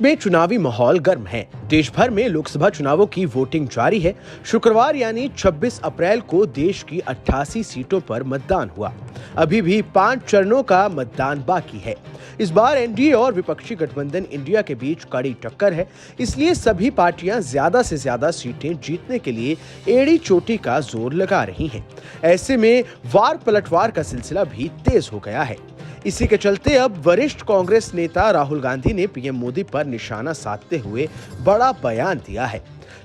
में चुनावी माहौल गर्म है। देश भर में लोकसभा चुनावों की वोटिंग जारी है। शुक्रवार यानी 26 अप्रैल को देश की 88 सीटों पर मतदान हुआ। अभी भी 5 चरणों का मतदान बाकी है। इस बार एनडीए और विपक्षी गठबंधन इंडिया के बीच कड़ी टक्कर है, इसलिए सभी पार्टियां ज्यादा से ज्यादा सीटें जीतने के लिए एड़ी चोटी का जोर लगा रही हैं। ऐसे में वार पलटवार का सिलसिला भी तेज हो गया है। इसी के चलते अब वरिष्ठ कांग्रेस नेता राहुल गांधी ने पीएम मोदी पर निशाना साधते हुए बड़ा बयान दिया है।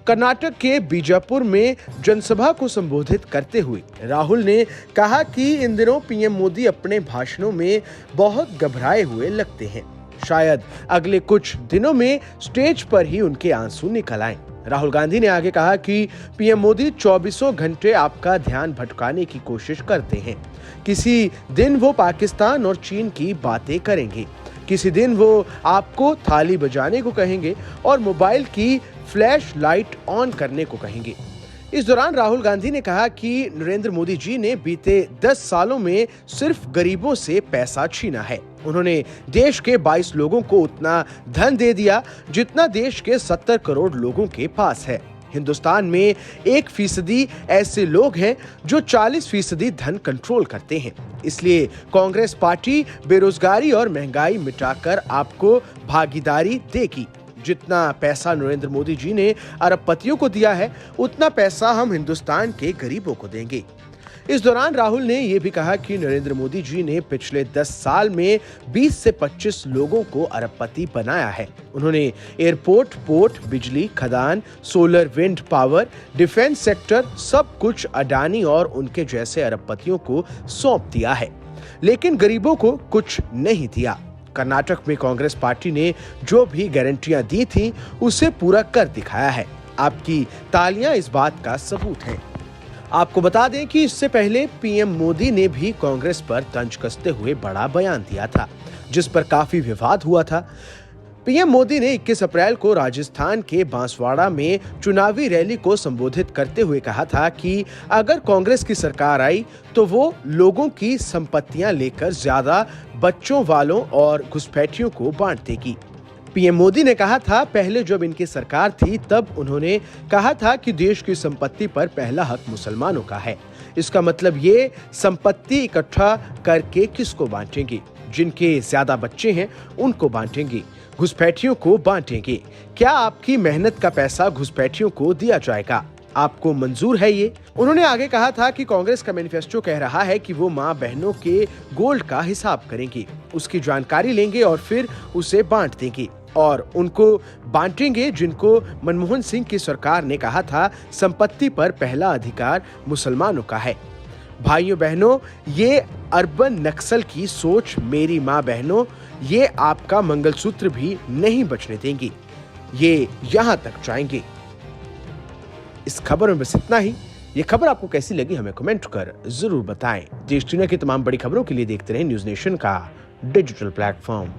कर्नाटक के बीजापुर में जनसभा को संबोधित करते हुए राहुल ने कहा कि इन दिनों पीएम मोदी अपने भाषणों में बहुत घबराए हुए लगते हैं। शायद अगले कुछ दिनों में स्टेज पर ही उनके आंसू निकल आएं। राहुल गांधी ने आगे कहा कि पीएम मोदी 24 घंटे आपका ध्यान भटकाने की कोशिश करते हैं। किसी दिन वो पाकिस्तान और चीन की बातें करेंगे, किसी दिन वो आपको थाली बजाने को कहेंगे और मोबाइल की फ्लैश लाइट ऑन करने को कहेंगे। इस दौरान राहुल गांधी ने कहा कि नरेंद्र मोदी जी ने बीते 10 सालों में सिर्फ गरीबों से पैसा छीना है। उन्होंने देश के 22 लोगों को उतना धन दे दिया जितना देश के 70 करोड़ लोगों के पास है। हिंदुस्तान में 1% ऐसे लोग हैं जो 40% धन कंट्रोल करते हैं। इसलिए कांग्रेस पार्टी बेरोजगारी और महंगाई मिटाकर आपको भागीदारी देगी। जितना पैसा नरेंद्र मोदी जी ने अरबपतियों को दिया है, उतना पैसा हम हिंदुस्तान के गरीबों को देंगे। इस दौरान राहुल ने यह भी कहा कि नरेंद्र मोदी जी ने पिछले 10 साल में 20 से 25 लोगों को अरबपति बनाया है। उन्होंने एयरपोर्ट, पोर्ट, बिजली, खदान, solar wind power, defence sector सब कुछ अडानी और उनके जैसे अरबपतियों को सौंप दिया है, लेकिन गरीबों को कुछ नहीं दिया। कर्नाटक में कांग्रेस पार्टी ने जो भी गारंटियां दी थी उसे पूरा कर दिखाया है। आपकी तालियां इस बात का सबूत हैं। आपको बता दें कि इससे पहले पीएम मोदी ने भी कांग्रेस पर तंज कसते हुए बड़ा बयान दिया था, जिस पर काफी विवाद हुआ था। पीएम मोदी ने 21 अप्रैल को राजस्थान के बांसवाड़ा में चुनावी रैली को संबोधित करते हुए कहा था कि अगर कांग्रेस की सरकार आई तो वो लोगों की संपत्तियां लेकर ज्यादा बच्चों वालों और घुसपैठियों को बांट देगी। पीएम मोदी ने कहा था पहले जब इनकी सरकार थी तब उन्होंने कहा था कि देश की संपत्ति पर पहला हक मुसलमानों का है। इसका मतलब ये संपत्ति इकट्ठा करके किसको बांटेंगे? जिनके ज्यादा बच्चे हैं उनको बांटेंगे, घुसपैठियों को बांटेंगे। क्या आपकी मेहनत का पैसा घुसपैठियों को दिया जाएगा? आपको मंजूर है ये? उन्होंने आगे कहा था कि कांग्रेस का मैनिफेस्टो कह रहा है कि वो मां बहनों के गोल्ड का हिसाब करेंगे, उसकी जानकारी लेंगे और फिर उसे बांट देंगे और उनको बांटेंगे जिनको मनमोहन सिंह की सरकार ने कहा था संपत्ति पर पहला अधिकार मुसलमानों का है। भाइयों बहनों, ये अर्बन नक्सल की सोच मेरी माँ बहनों, ये आपका मंगलसूत्र भी नहीं बचने देंगी, ये यहाँ तक जाएंगे। इस खबर में बस इतना ही। ये खबर आपको कैसी लगी हमें कमेंट कर जरूर बताएं। देश दुनिया की तमाम बड़ी खबरों के लिए देखते रहें न्यूज़ नेशन का डिजिटल प्लेटफॉर्म।